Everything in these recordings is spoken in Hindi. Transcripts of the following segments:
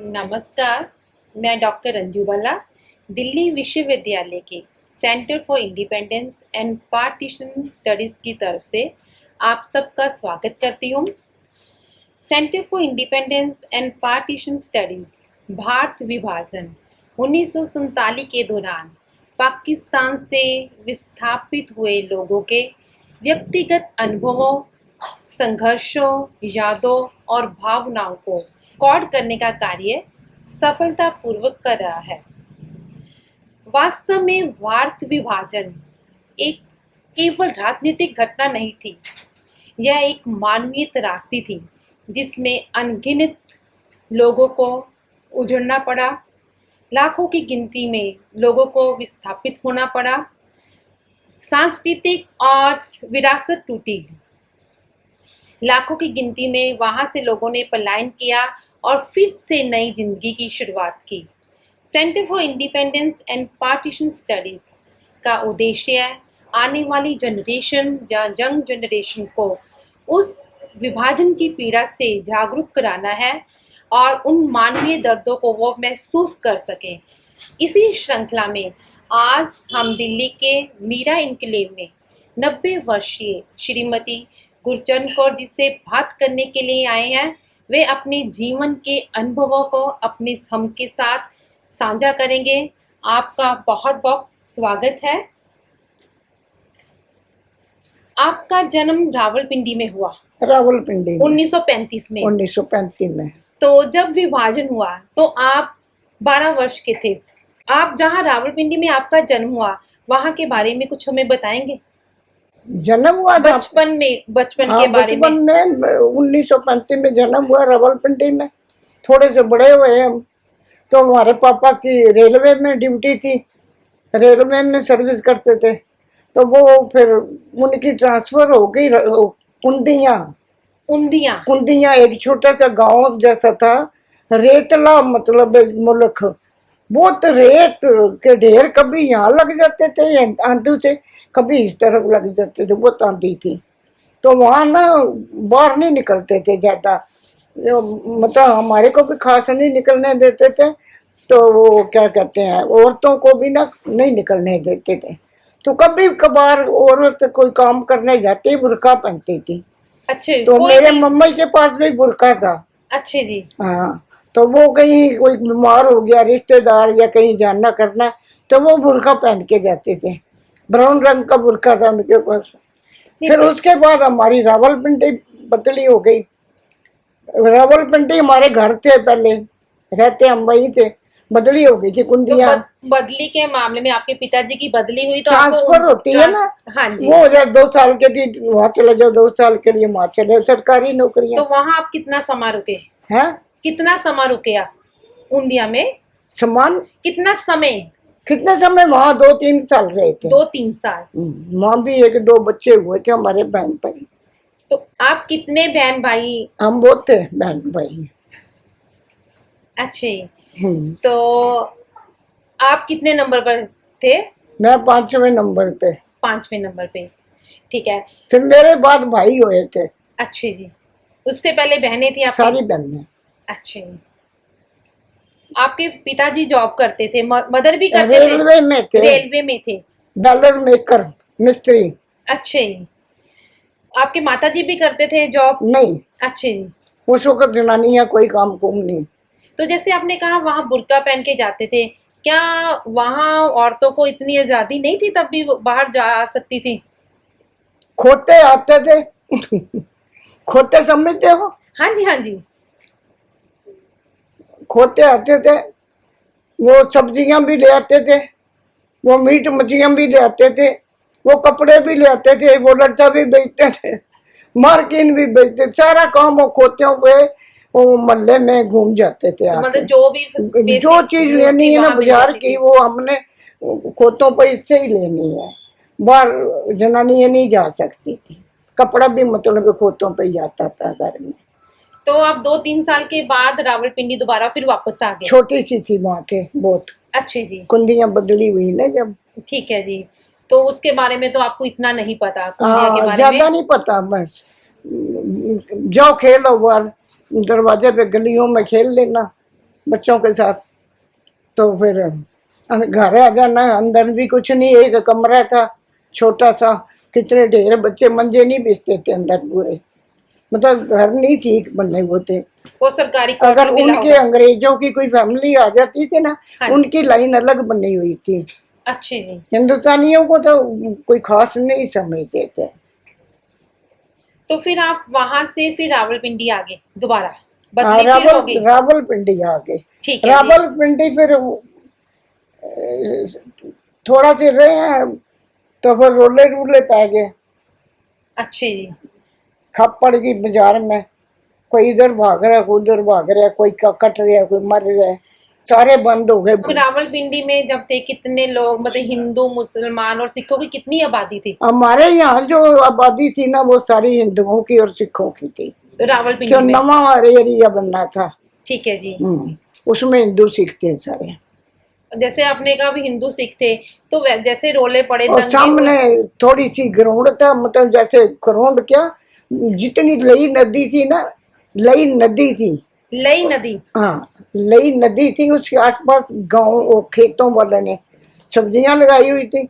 नमस्कार, मैं डॉक्टर अंजू बाला, दिल्ली विश्वविद्यालय के centre for independence and partition studies की तरफ से आप सबका स्वागत करती हूँ। Centre for independence and partition studies Bharat विभाजन 1947 के दौरान पाकिस्तान से विस्थापित हुए लोगों के व्यक्तिगत अनुभवों, संघर्षों, यादों और भावनाओं को रिकॉर्ड करने का कार्य सफलतापूर्वक कर रहा है। वास्तव में भारत विभाजन एक केवल राजनीतिक घटना नहीं थी, यह एक मानवीय त्रासदी थी जिसमें अनगिनत लोगों को उजड़ना पड़ा, लाखों की गिनती में लोगों को विस्थापित होना पड़ा, सांस्कृतिक और विरासत टूटी, लाखों की गिनती में वहाँ से लोगों ने पलायन किया और फिर से नई जिंदगी की शुरुआत की। Centre for independence and partition studies का उद्देश्य आने वाली जनरेशन या यंग जनरेशन को उस विभाजन की पीड़ा से जागरूक कराना है और उन मानवीय दर्दों को वो महसूस कर सकें। इसी श्रृंखला में आज हम दिल्ली के मीरा इनक्लेव में 90 वर्षीय श्रीमती गुरचरण कौर जी से बात करने के लिए आए हैं। वे अपने जीवन के अनुभवों को अपने हम के साथ साझा करेंगे। आपका बहुत बहुत स्वागत है। आपका जन्म रावलपिंडी में हुआ, रावलपिंडी 1935 में। 1935 में। तो जब विभाजन हुआ तो आप 12 वर्ष के थे। आप जहाँ रावलपिंडी में आपका जन्म हुआ वहाँ के बारे में कुछ हमें बताएंगे? जन्म हुआ बचपन के बारे में। 1935 में जन्म हुआ रावलपिंडी में। थोड़े से बड़े हुए हम तो हमारे पापा की रेलवे में ड्यूटी थी, रेलवे में सर्विस करते थे। तो वो फिर उनकी ट्रांसफर हो गई कुंदियाँ एक छोटा सा गांव जैसा था, रेतला मतलब मुल्क। बहुत रेत के ढेर कभी यहाँ लग जाते थे आंधी से, कभी इस तरफ लग जाते थे, बहुत आंधी थी। तो वहाँ ना बाहर नहीं निकलते थे ज़्यादा, मतलब हमारे को भी खास नहीं निकलने देते थे। तो वो क्या कहते हैं, औरतों को भी ना नहीं निकलने देते थे। तो कभी कभार औरत कोई काम करने जाती बुर्का पहनती थी। अच्छे, तो मेरे मम्मी के पास भी बुर्का था। अच्छे जी। हाँ, तो वो कहीं कोई बीमार हो गया रिश्तेदार या कहीं जाना करना तो वो बुर्का पहन के जाते थे। ब्राउन रंग का बुर्का था उनके पास। फिर उसके बाद हमारी रावलपिंडी बदली हो गई। रावलपिंडी हमारे घर थे, पहले रहते हम वहीं थे, बदली हो गई थी कुंदिया। तो बदली के मामले में आपके पिताजी की बदली हुई तो ट्रांसफर होती है ना। हाँ जी। वो 2 साल के लिए वहाँ चले जाओ, 2 साल के लिए वहाँ चले जाओ, सरकारी नौकरियाँ। तो वहाँ आप कितना समय रुके हैं? कितना समय रुके आप उंदिया में? समान कितना समय? कितने समय? वहाँ 2-3 साल रहे थे। 2-3 साल। वहाँ भी 1-2 बच्चे हुए थे हमारे बहन भाई। तो आप कितने बहन भाई? हम बहुत थे बहन भाई। अच्छे। तो आप कितने नंबर पर थे? मैं 5वें नंबर पे। 5वें नंबर पे, ठीक है। फिर मेरे बाद भाई हुए थे। अच्छे जी। उससे पहले बहनें थी आपकी? सारी बहनें। अच्छे। आपके पिताजी जॉब करते थे, मदर भी करते थे? रेलवे में थे। रेलवे में थे। डॉलर मेकर, मिस्त्री। अच्छे। आपके माताजी भी करते थे जॉब? नहीं। अच्छे जी। उस वक्त जनानियाँ कोई काम कुम नहीं। तो जैसे आपने कहा वहाँ बुर्का पहन के जाते थे, क्या वहाँ औरतों को इतनी आजादी नहीं थी, तब भी बाहर जा सकती थी? खोते आते थे खोते समझते हो? हाँ जी, हाँ जी। खोते आते थे, वो सब्जियां भी ले आते थे, वो मीट मछलियां भी ले आते थे, वो कपड़े भी ले आते थे, वो लट्टा भी बेचते थे, मार्किन भी बेचते। सारा काम वो खोतियों पे वो मोहल्ले में घूम जाते थे। तो मतलब जो चीज लेनी है ना बाजार की, वो हमने खोतों पर इससे ही लेनी है। बाहर जनानियां नहीं जा सकती थी। कपड़ा भी मतलब खोतों पे जाता था घर में। तो आप 2-3 साल के बाद रावलपिंडी दोबारा फिर वापस आ गए? छोटी सी थी वहाँ थे बहुत। अच्छे जी। कुंदियाँ बदली हुई ना जब। ठीक है जी। तो उसके बारे में तो आपको इतना नहीं पता, कुंदिया के बारे में? ज्यादा नहीं पता, बस जाओ खेलो बाहर, दरवाजे पे गलियों में खेल लेना, बच्चों के साथ। तो फिर घर आ जाना, अंदर भी कुछ नहीं, एक कमरा था छोटा सा, कितने ढेर बच्चे, मंजे नहीं बिछते थे अंदर पूरे, मतलब घर नहीं ठीक बने हुए थे। वो सरकारी अगर क्वार्टर मिला उनके होगा। अंग्रेजों की कोई फैमिली आ जाती थी ना, हाँ। उनकी लाइन अलग बनी हुई थी। अच्छे जी। हिंदुस्तानियों को तो कोई खास नहीं समझते थे। तो फिर आप वहां से फिर रावलपिंडी आ गए दोबारा, हाँ, बदली फिर हो गई। रावलपिंडी आ गए। ठीक है जी। रावलपिंडी फिर थोड़ा चिर रहे हैं, तो फिर रोले रूले पै गए। अच्छे जी। खप पड़ गई बाजार में, कोई इधर भाग रहा, कोई उधर भाग रहा, कोई कट रहा, कोई मर रहा, सारे बंद हो गए। रावलपिंडी में जब थे कितने लोग, मतलब हिंदू मुसलमान और सिखों की कितनी आबादी थी हमारे यहाँ जो आबादी थी ना, वो सारी हिंदुओं की और सिखों की थी, रावलपिंडी क्यों में? नवा एरिया बनना था। ठीक है जी। उसमें हिंदू सिख थे सारे। जैसे आपने कहा भी हिंदू सिख थे, तो जैसे रोले पड़े, और दंगे सामने हुए। थोड़ी सी ग्राउंड था, मतलब जैसे ग्राउंड क्या, जितनी लई नदी थी ना, लई नदी थी, लई नदी। हाँ लई नदी थी, उसके आसपास गांव खेतों वाले ने सब्जियां लगाई हुई थी,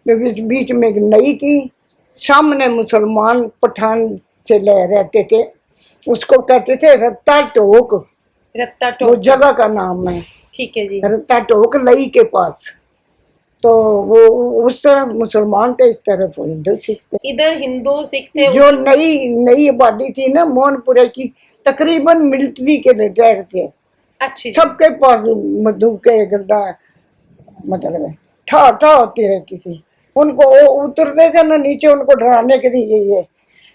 बीच बीच में एक नई थी, सामने मुसलमान पठान से ले रहते थे, उसको कहते थे रत्ता टोक, रत्ता वो टोक। जगह का नाम है, ठीक है जी। रत्ता टोक लई के पास। तो वो उस तरफ मुसलमान थे, इस तरफ हिंदू सिख थे। इधर हिंदू सिख थे। जो नई नई आबादी थी ना मोहनपुरे की, तकरीबन मिलिट्री के रिटायर थे, अच्छी जी। सबके पास बंदूक के गड्ढा, मतलब है ठा ठा होती रहती थी। उनको वो उतरते थे ना नीचे, उनको डराने के लिए ये।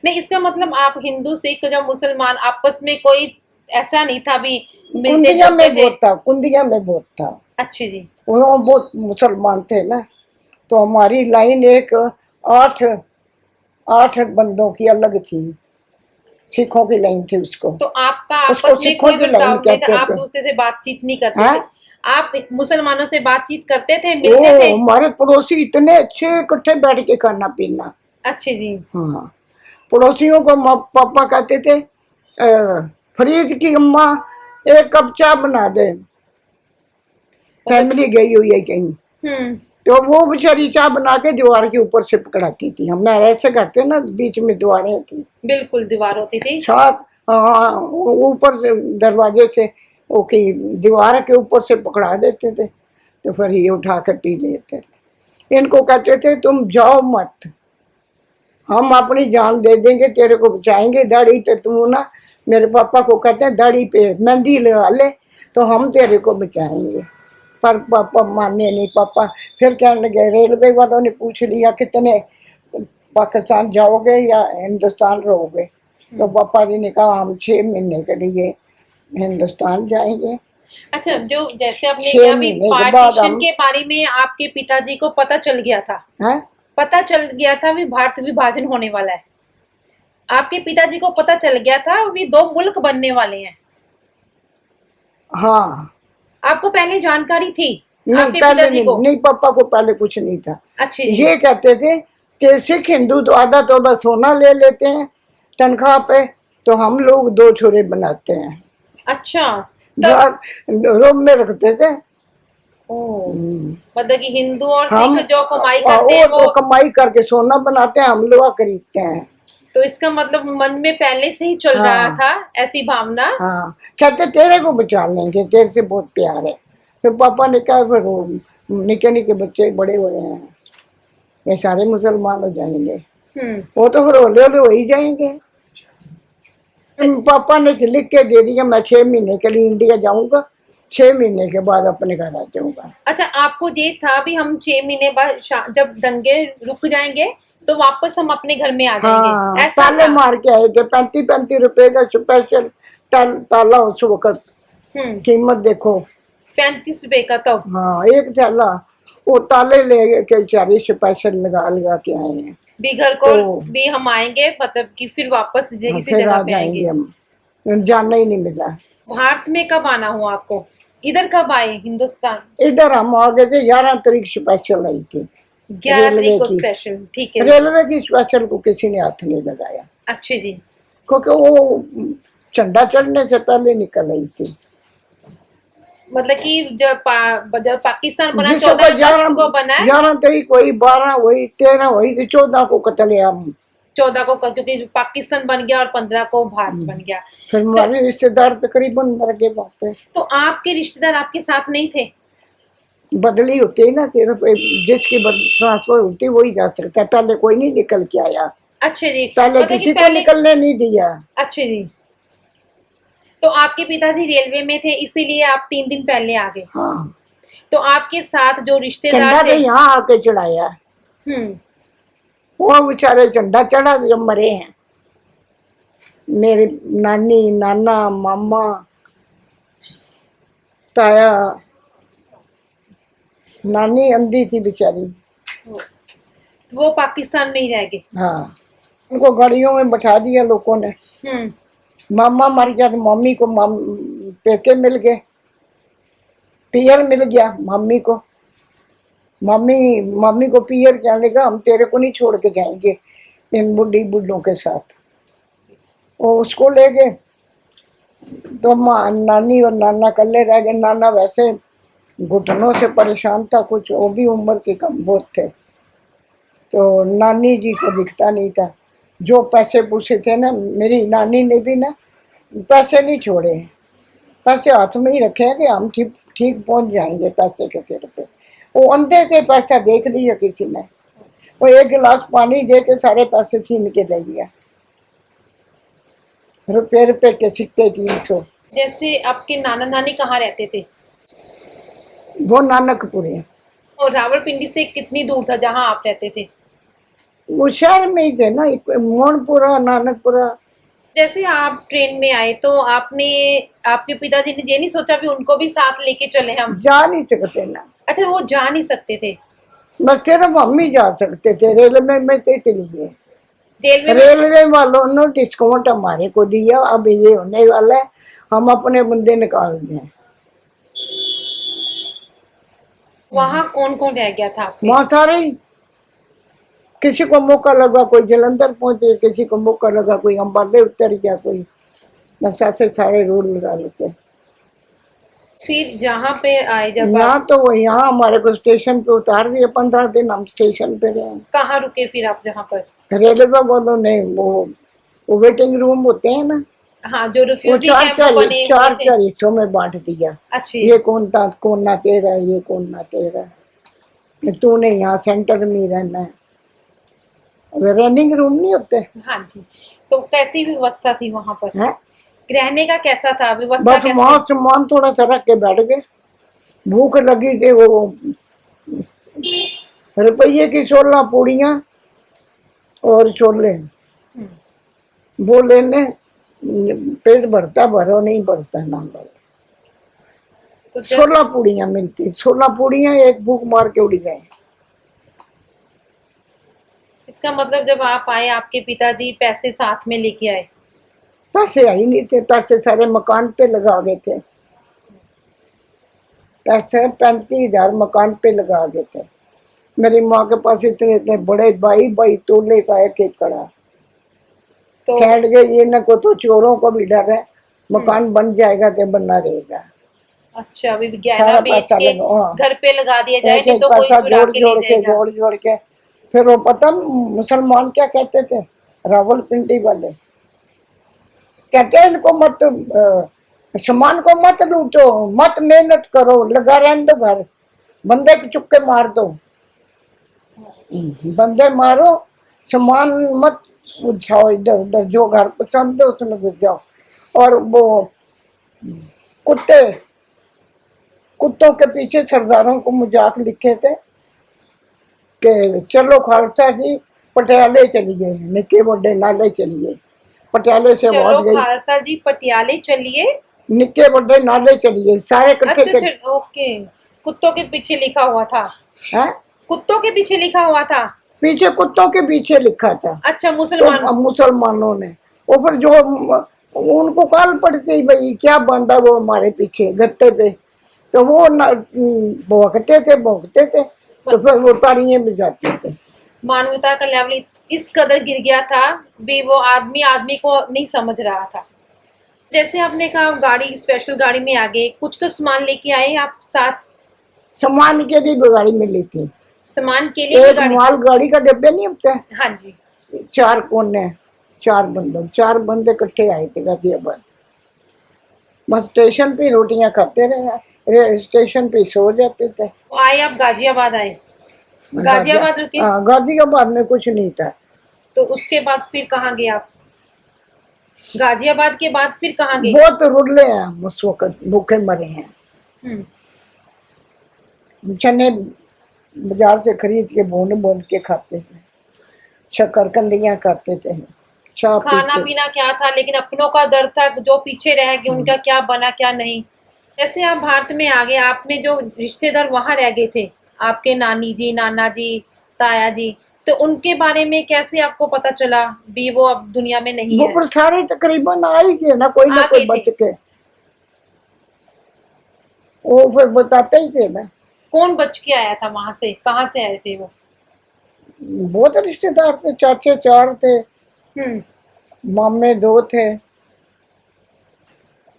नहीं, इसका मतलब आप हिंदू सिख जो मुसलमान आपस में कोई ऐसा नहीं था भी, मिलते कुंदिया जुलते में थे। बहुत था, कुंदिया में बहुत था, अच्छी जी। वो बहुत मुसलमान थे ना। तो हमारी लाइन एक आठ आठ बंदों की अलग थी, सिखों की लाइन थी उसको। तो आपका उसको आपस में सिखों कोई की लाइन बर्ताव नहीं था, कहते आप थे। दूसरे से बातचीत नहीं करते हैं? थे? आप मुसलमानों से बातचीत करते थे, ओ मिलते थे? हमारे पड़ोसी इतने अच्छे, इकट्ठे बैठ के खाना पीना। अच्छे जी। हाँ, पड़ोसियों को पापा कहते थे, फरीद की अम्मा एक कप चाय बना दे, फैमिली गई हुई है कहीं, हम्म। तो वो बेचारी चाय बना के दीवार के ऊपर से पकड़ाती थी। हम ऐसे करते ना, बीच में दीवारें थी, बिल्कुल दीवार होती थी। साथ ऊपर से दरवाजे से ओके दीवार के ऊपर से पकड़ा देते थे, तो फिर ये उठा कर पी लेते थे। इनको कहते थे तुम जाओ मत, हम अपनी जान दे देंगे, तेरे को बचाएंगे। दाढ़ी पे तू ना, मेरे पापा को कहते हैं दाढ़ी पे मेहंदी लगा ले तो हम तेरे को बचाएंगे। पर पापा माने नहीं। पापा फिर कहने लगे, रेलवे वालों ने पूछ लिया कितने पाकिस्तान जाओगे या हिंदुस्तान रहोगे, तो पापा जी ने कहा हम 6 महीने के लिए हिंदुस्तान जाएंगे। अच्छा, जो जैसे आपने 6 कहा भी महीने के बाद पार्टीशन हम के बारे में आपके पिताजी को पता चल गया था, हैं, पता चल गया था भी भारत विभाजन होने वाला है, आपके पिताजी को पता चल गया था भी 2 मुल्क बनने वाले हैं? हाँ। आपको पहले जानकारी थी नहीं आपके पहले पिताजी नहीं, को? नहीं पापा को पहले कुछ नहीं था। अच्छी जी। ये कहते थे कि सिख हिंदू तो आधा तोला सोना ले लेते हैं तनख्वाह पे, तो हम लोग 2 छोरे बनाते हैं। अच्छा, तब रूम में रखते थे। मतलब कि हिंदू और हम सिख जो कमाई करते हैं वो वो, तो कमाई करके सोना बनाते हैं, हम लोहा खरीदते हैं। तो इसका मतलब मन में पहले से ही चल रहा हाँ। था ऐसी भावना। हाँ, कहते तेरे को बचा लेंगे, तेरे से बहुत प्यार है। फिर पापा ने कहा फिर निके निके बच्चे बड़े हुए हैं, ये सारे मुसलमान हो जाएंगे, वो तो फिर होले होले हो ही जाएंगे। पापा ने लिख के दे दिया, मैं 6 महीने के लिए इंडिया जाऊंगा, 6 महीने के बाद अपने घर आ जाऊंगा। अच्छा, आपको ये था भी हम 6 महीने बाद जब दंगे रुक जाएंगे तो वापस हम अपने घर में आ जाएंगे? हाँ, ऐसा ताले था? मार के आए थे, 35-35 रुपए का स्पेशल ताला उस वक्त, कीमत देखो 35 रुपए का तो। हाँ, एक ताला, वो ताले ले के 40 स्पेशल लगा लगा के आए हैं। भी घर को तो भी हम आएंगे, मतलब कि फिर वापस इसी फिर जगह आ पे जाएंगे आएंगे। हम, जाना ही नहीं मिला। भारत में कब आना हुआ आपको? इधर कब आए हिंदुस्तान? इधर हम आ गए थे 11 तारीख स्पेशल आई थी, 11 रेलवे तारीख को की। स्पेशल, ठीक है। रेलवे की स्पेशल को किसी ने हाथ नहीं लगाया, अच्छे जी। क्योंकि वो झंडा चढ़ने से पहले निकल आई थी। मतलब कि जब पाकिस्तान बना जिसको 14 अगस्त को बना है, 11 तारीख हुई, 12 हुई, 13 हुई, तो 14 को कत्लेआम। 14 को क्योंकि पाकिस्तान बन गया और 15 को भारत बन गया। फिर तो हमारे रिश्तेदार तकरीबन मर गए वहां पे। तो आपके रिश्तेदार आपके साथ नहीं थे? बदली होती है ना, सिर्फ जिसकी ट्रांसफर होती है वही जा सकता है, पहले कोई नहीं निकल के आया, अच्छे जी, पहले मतलब कि किसी को पहले, निकलने नहीं दिया। अच्छे जी। तो आपके पिताजी रेलवे में थे, इसीलिए आप 3 दिन पहले आ गए। हाँ, तो आपके साथ जो रिश्तेदार झंडा तो थे, यहाँ आके चढ़ाया, हम्म, वो बेचारे झंडा चढ़ा जब मरे हैं। मेरे नानी, नाना, मामा, ताया, नानी अंधी थी बेचारी। वो पाकिस्तान में ही रह गए। हाँ, उनको गाड़ियों में बैठा दिया लोगों ने। हम्म, मामा मर गया तो मम्मी को पेके मिल गए, पियर मिल गया मम्मी को। मम्मी मम्मी को पियर कहने का, हम तेरे को नहीं छोड़ के जाएंगे इन बुढ़ी बुढ़ों के साथ। वो उसको ले गए, तो नानी और नाना कल्ले रह गए। नाना वैसे घुटनों से परेशान था कुछ, वो भी उम्र के कम बहुत थे, तो नानी जी को दिखता नहीं था। जो पैसे पूछे थे ना, मेरी नानी ने भी ना पैसे नहीं छोड़े, पैसे हाथ में ही रखे हैं कि हम ठीक ठीक पहुंच जाएंगे पैसे के सिर पे। वो अंधे से पैसा देख लिया किसी ने, वो एक गिलास पानी दे के सारे पैसे छीन के ले गया। रुपये रुपये के सिक्के 300। जैसे आपके नाना नानी कहाँ रहते थे? वो नानकपुरे, और रावलपिंडी से कितनी दूर था जहाँ आप रहते थे? वो शहर में ही थे ना, मोहनपुरा, नानकपुरा। जैसे आप ट्रेन में आए तो आपने, आपके पिताजी ने ये नहीं सोचा भी उनको भी साथ लेके चले हम? जा नहीं सकते ना, अच्छा, वो जा नहीं सकते थे? बस सिर्फ हम ही जा सकते थे। रेलवे में तो चलिए, रेलवे में? रेलवे वालों ने डिस्काउंट हमारे को दिया। अब ये होने वाला है, हम अपने बंदे निकाल दें। वहाँ कौन कौन रह गया था आपके? वहाँ सारे ही, किसी को मौका लगा कोई जलंधर पहुंचे, किसी को मौका लगा कोई अम्बाले उतर गया, कोई बस ऐसे सारे रोड लगा लेते। फिर जहाँ पे आए जब यहाँ आप, तो वो यहाँ हमारे को स्टेशन पे उतार दिए, 15 दिन हम स्टेशन पे रहे। कहाँ रुके फिर आप जहाँ पर? रेलवे वालों ने वो वेटिंग रूम होते हैं ना, हाँ, जो वो रिफ्यूजी चार कैंप चार बने हुए चार थे। चार हिस्सों में बांट दिया। अच्छे। ये कौन ना तेरा, ये कौन ना तेरा, तूने यहाँ सेंटर में ही रहना है। रनिंग रूम नहीं होते हाँ जी। तो कैसी व्यवस्था थी वहाँ पर? हैं? रहने का कैसा था, व्यवस्था बस कैसे? वहां सामान थोड़ा सा रख के बैठ गए। भूख लगी थी, वो रुपये की 16 पूड़ियाँ और छोले, वो लेने, पेट भरता भरो नहीं भरता ना भरो। तो जब 16 पूड़ियाँ मिलती, 16 पूड़ियाँ एक भूख मार के उड़ गए। इसका मतलब जब आप आए आपके पिताजी पैसे साथ में लेके आए? पैसे आई नहीं थे, पैसे सारे मकान पे लगा गए थे। पैसे 35,000 मकान पे लगा गए थे। मेरी माँ के पास इतने इतने बड़े 22 तोले का एक कड़ा। तो खेल गए, ये न को तो चोरों को भी डर है, मकान बन जाएगा तो बनना रहेगा। अच्छा, अभी गहना सारा बेच पैसा के लगा, हाँ। घर पे लगा दिया जाए एक नहीं एक तो कोई पैसा चुरा के ले जाएगा। जोड़ के फिर वो पता मुसलमान क्या कहते थे, रावलपिंडी वाले कहते हैं इनको मत सामान को मत लूटो, मत मेहनत करो, लगा रहने दो घर, बंदे को चुपके मार दो। बंदे मारो, सामान मत उठाओ इधर उधर, जो घर पसंद है उसमें घुस जाओ। और वो कुत्तों के पीछे सरदारों को मजाक लिखे थे कि चलो खालसा जी पटियाले चली गए, निके बड़े नाले चली गए। पटियाले से चलो बहुत गई, खालसा जी पटियाले चलिए, निके बड़े नाले चली गए, सारे इकट्ठे अच्छा, ओके। कुत्तों के पीछे लिखा हुआ था? हैं? कुत्तों के पीछे लिखा हुआ था? पीछे कुत्तों के पीछे लिखा था। अच्छा, तो मुसलमान। मुसलमानों ने वो फिर जो उनको काल पड़ती भाई क्या बांधा वो हमारे पीछे गत्ते पे, तो वो भोंकते थे, तो फिर वो ताड़ियां भी जाते थे। मानवता का लेवल इस कदर गिर गया था भी वो आदमी आदमी को नहीं समझ रहा था। जैसे आपने कहा आप गाड़ी, स्पेशल गाड़ी में आ गए, कुछ तो सामान लेके आए आप साथ? सामान के लिए भी गाड़ी मिली थी। सामान के लिए भी एक गाड़ी? माल गाड़ी का डिब्बे नहीं होता, हाँ जी। 4 कोने, 4 बंदे इकट्ठे आए थे गाजियाबाद। बस स्टेशन पे रोटियां खाते रहे, स्टेशन पे सो जाते थे। तो आए आप गाजियाबाद आए, गाजियाबाद रुके? हाँ, गाजियाबाद में कुछ नहीं था। तो उसके बाद फिर कहाँ गए आप? गाजियाबाद के बाद फिर कहाँ गए? बहुत रुले हैं हम उस वक्त, भूखे मरे हैं। हम्म। चने बाजार से खरीद के भून भून के खाते थे, शकरकंदियां खाते थे, चाय खाना पीते। पीना क्या था, लेकिन अपनों का दर्द था जो पीछे रह गए, उनका क्या बना क्या नहीं। जैसे आप भारत में आ गए, आपने जो रिश्तेदार वहां रह गए थे, आपके नानी जी, नाना जी, ताया जी, तो उनके बारे में कैसे आपको पता चला भी वो अब दुनिया में नहीं वो है? पर सारे तकरीबन आ ही गए ना आ कोई गए बच थे? के, वो फिर बताते ही थे ना। कौन बच के आया था वहां से, कहाँ से आए थे वो? बहुत रिश्तेदार थे, चाचे 4 थे, हम्म। मामे 2 थे,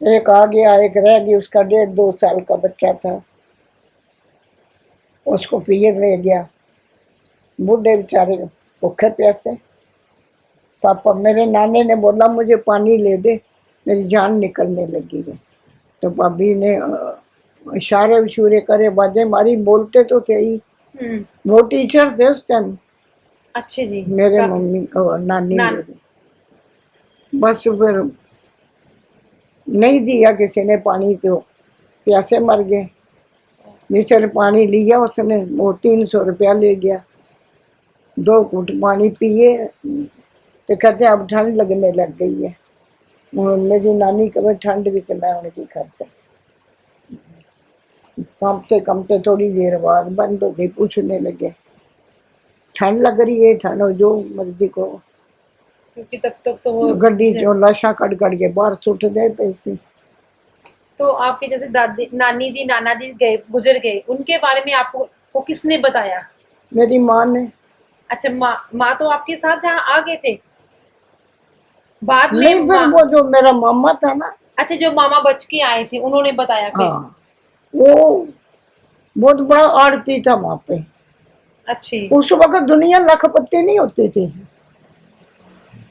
एक आ गया, एक रह गई, उसका 1.5-2 साल का बच्चा था, उसको पीर ले गया। बूढ़े बेचारे भूखे प्यासे। पापा मेरे नाने ने बोला मुझे पानी ले दे, मेरी जान निकलने लगी है। तो भाभी ने इशारे उशारे करे, बाजे मारी, बोलते तो थे ही। हम्म। वो टीचर थे उस टाइम, अच्छे जी। मेरे मम्मी नानी नान मेरी। बस फिर नहीं दिया किसी ने पानी, तो प्यासे मर गए। जिसने पानी लिया उसने वो 300 रुपया ले गया, 2 घूंट पानी पिए, तो कहते अब ठंड लगने लग गई है। मेरी नानी कभी ठंड भी मैं उनकी कर सकती। कमते कमते थोड़ी देर बाद बंद हो गई, पूछने लगे ठंड लग रही है, ठंड हो जो मर्जी को। क्योंकि तब तक तो वो गड्डी चो लाशा कट कट के बाहर सुट दे पैसे। तो आपके जैसे दादी, नानी जी, नाना जी गए, गुजर गए, उनके बारे में आपको को किसने बताया? मेरी माँ ने। अच्छा, माँ, माँ तो आपके साथ जहाँ आ गए थे बाद में? नहीं, फिर माँ, वो जो मेरा मामा था ना, अच्छा, जो मामा बच के आए थे उन्होंने बताया फिर? हाँ, वो बहुत बड़ा आड़ती था वहां पे। अच्छी। उस वक्त दुनिया लखपति नहीं होती थी,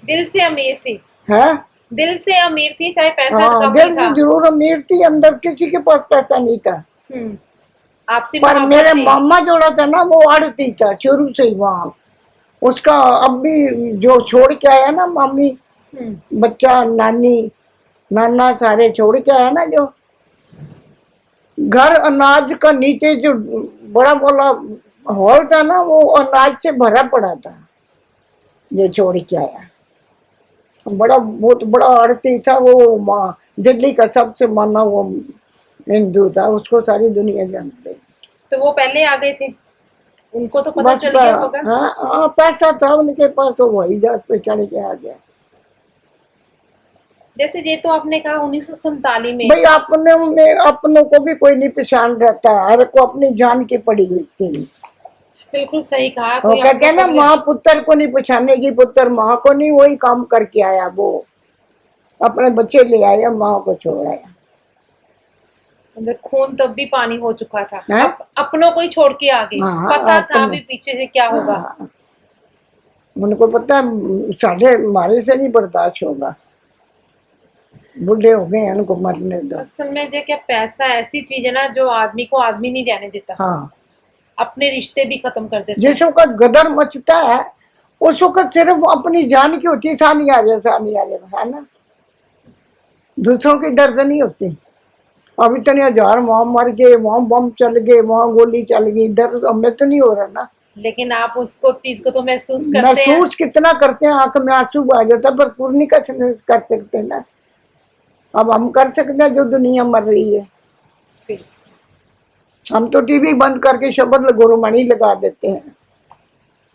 दिल से अमीर थी? है। दिल से अमीर थी, चाहे पैसा हाँ, कम ही दिल था? से जरूर अमीर थी, अंदर किसी के पास पैसा नहीं था। हम्म। आपसे पर मोहब्बत मेरे थी? मामा जोड़ा था ना, वो आड़ती था शुरू से ही वहां। उसका अब भी जो छोड़ के आया ना मम्मी, हम्म। बच्चा, नानी, नाना सारे छोड़ के आया ना, जो घर अनाज का नीचे जो बड़ा बड़ा हॉल था ना, वो अनाज से भरा पड़ा था जो छोड़ के आया। बड़ा बहुत बड़ा आड़ती था वो, माँ दिल्ली का सबसे माना वो हिंदू था, उसको सारी दुनिया जानती। तो वो पहले आ गए थे, उनको तो पता बस चल गया होगा? हाँ हाँ, पैसा था उनके पास, वो वही जहाज पे चढ़ के आ गया। जैसे ये तो आपने कहा 1947 में। भाई अपने में अपनों को भी कोई नहीं पहचान रहता, हर को अपनी जान की पड़ी हुई थी। बिल्कुल सही कहा। वो कोई कहते हैं ना, आपको माँ पुत्र को नहीं पहचानेगी, पुत्र माँ को नहीं। वही काम करके आया वो, अपने बच्चे ले आया, माँ को छोड़ आया। अंदर खून तब भी पानी हो चुका था। हैं? अपनों को ही छोड़ के आ गए, हाँ, पता था अपने। भी पीछे से क्या होगा। हाँ, उनको पता साढ़े हमारे से नहीं बर्दाश्त होगा, बूढ़े हो गए हैं, उनको मरने दो। असल में जो क्या, पैसा ऐसी चीज है ना जो आदमी को आदमी नहीं रहने देता, हाँ, अपने रिश्ते भी खत्म कर देता जिस है। वक्त गदर मचता है उस वक्त सिर्फ अपनी जान की होती है, सानी आ जाए, सानी आ जाए, है ना, दूसरों की दर्द नहीं होती। अब इतने 1000 वहां मर गए, वहां बम चल गए, वहां गोली चल गई, दर्द हमें तो नहीं हो रहा ना। लेकिन आप उसको चीज को तो महसूस करते हैं। महसूस कितना करते हैं, आंख में आंसू आ जाता, पर पूर्णी का कर सकते हैं ना। अब हम कर सकते हैं जो दुनिया मर रही है। फिर हम तो टीवी बंद करके शब्द गुरुमणि लगा देते हैं,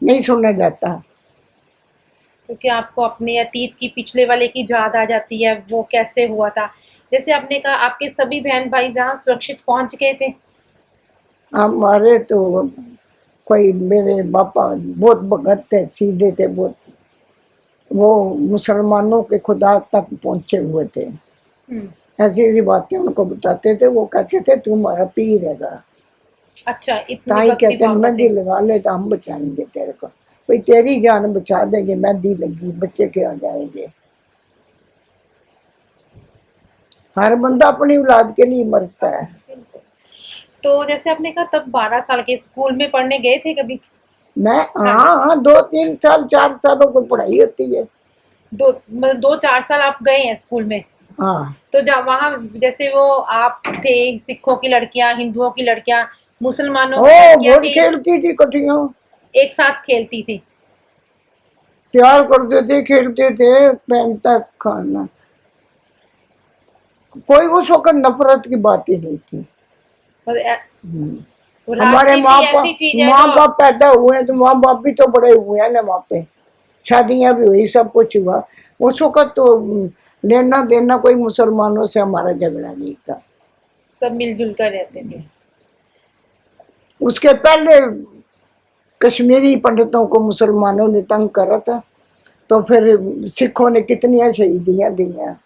नहीं सुना जाता। क्योंकि आपको अपने अतीत की, पिछले वाले की याद आ जाती है, वो कैसे हुआ था। जैसे आपने कहा आपके सभी बहन भाई जहाँ सुरक्षित पहुंच गए थे? हमारे तो कोई, मेरे पापा बहुत भगत थे, सीधे थे बहुत, वो मुसलमानों के खुदा तक पहुंचे हुए थे। ऐसी ऐसी बातें उनको बताते थे, वो कहते थे तू हमारा पीर हैगा, अच्छा, इतनी ताई भक्ति कहते हैं भाव मेहंदी थे। लगा ले तो हम बचाएंगे तेरे को, भाई तेरी जान बचा देंगे, मेहंदी लगी बच्चे क्या जाएंगे। हर बंदा अपनी औलाद के लिए मरता है। तो जैसे आपने कहा तब 12 साल के स्कूल में पढ़ने गए थे कभी? मैं हाँ, हाँ 2 3 साल 4 सालों को पढ़ाई होती है। दो मतलब 2-4 साल आप गए हैं स्कूल में। हाँ तो जब वहाँ जैसे वो आप थे, सिखों की लड़कियां, हिंदुओं की लड़कियां, मुसलमानों ओ की लड़कियां बहुत थी, खेलती थी कटियों, एक साथ खेलती थी। प्यार करते थे, खेलते थे, पैन तक खाना, कोई उस वक्त नफरत की बात ही नहीं थी। और हमारे राजनीति ऐसी चीज है माँ जो बाप पैदा हुए हैं तो माँ बाप भी तो बड़े हुए हैं ना वहाँ पे, शादियां भी हुई, सब कुछ हुआ। उस वक्त तो लेना देना कोई मुसलमानों से हमारा झगड़ा नहीं था। सब मिलजुल कर रहते थे। उसके पहले कश्मीरी पंडितों को मुसलमानों ने तंग करा था, तो फिर सिखों ने कितनी शहीदियां दी हैं।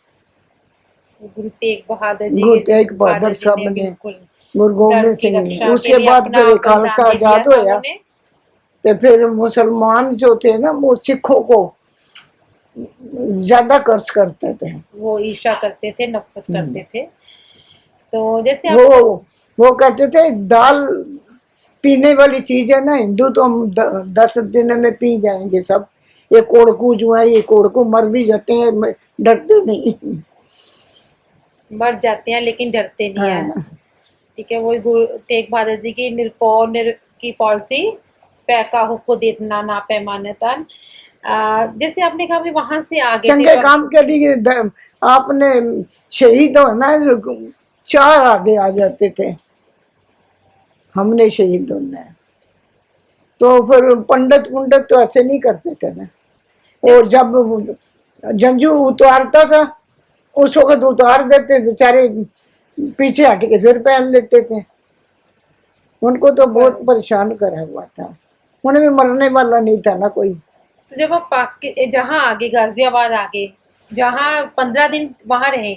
गुरु तेग बहादुर जी गुरु के तेग बहादुर बहादुर जी साहब ने ने, बिल्कुल गुरु धर्म गोबिंद की सिंह ने, रक्षा के उसके लिए बाद अपना फिर बलिदान खालसा दे दिया आजाद था होया, उन्होंने। तो फिर मुसलमान जो थे ना वो सिखों को ज्यादा कर्ज करते थे। वो ईर्ष्या करते थे, नफरत करते थे। तो जैसे वो आपको वो कहते थे दाल पीने वाली चीज है ना, हिंदू तो हम 10 दिन में पी जाएंगे सब, ये कोड़कू जो है ये कोड़कू मर भी जाते हैं, डरते नहीं। मर जाते हैं लेकिन डरते नहीं है। हाँ ठीक है, वही गुरु तेग बहादुर जी की निरपौर की पॉलिसी, पैका को देना ना पैमाने तन। जैसे आपने कहा भी वहां से आगे थे चंगे काम के लिए आपने शहीद होना है, 4 आगे आ जाते थे, हमने शहीद होना है। तो फिर पंडित पुंडित तो ऐसे नहीं करते थे ना। और जब जंजू उतारता था उस वक्त उतार देते, बेचारे पीछे हट के फिर पहन लेते थे। उनको तो बहुत पर परेशान करा हुआ था, उनमें मरने वाला नहीं था ना कोई। तो जब आप जहाँ आगे गाजियाबाद आगे, जहाँ 15 दिन वहां रहे,